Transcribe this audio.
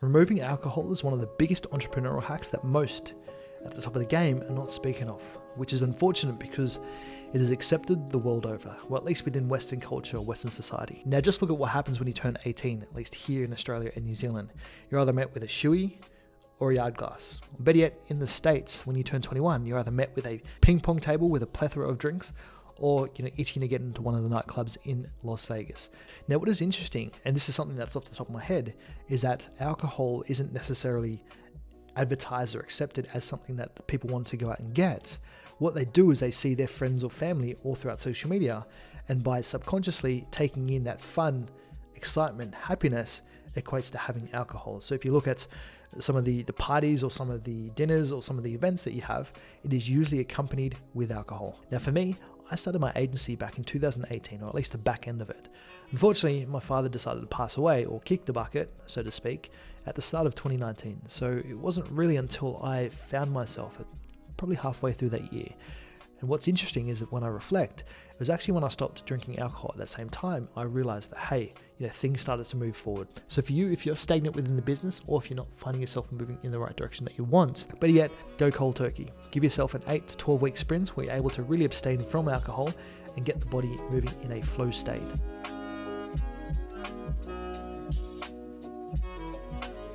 Removing alcohol is one of the biggest entrepreneurial hacks that most at the top of the game are not speaking of, which is unfortunate because it is accepted the world over, well, at least within Western culture or Western society. Now just look at what happens when you turn 18, at least here in Australia and New Zealand. You're either met with a shoey or a yard glass. Or better yet, in the States, when you turn 21, you're either met with a ping pong table with a plethora of drinks, or itching to get into one of the nightclubs in Las Vegas. Now what is interesting, and this is something that's off the top of my head, is that alcohol isn't necessarily advertised or accepted as something that people want to go out and get. What they do is they see their friends or family all throughout social media, and by subconsciously taking in that fun, excitement, happiness, equates to having alcohol. So if you look at some of the parties or some of the dinners or some of the events that you have, it is usually accompanied with alcohol. Now for me, I started my agency back in 2018, or at least the back end of it. Unfortunately, my father decided to pass away, or kick the bucket, so to speak, at the start of 2019. So it wasn't really until I found myself at probably halfway through that year. And what's interesting is that when I reflect, it was actually when I stopped drinking alcohol at that same time, I realized that, hey, things started to move forward. So for you, if you're stagnant within the business, or if you're not finding yourself moving in the right direction that you want, better yet, go cold turkey. Give yourself an 8 to 12 week sprint where you're able to really abstain from alcohol and get the body moving in a flow state.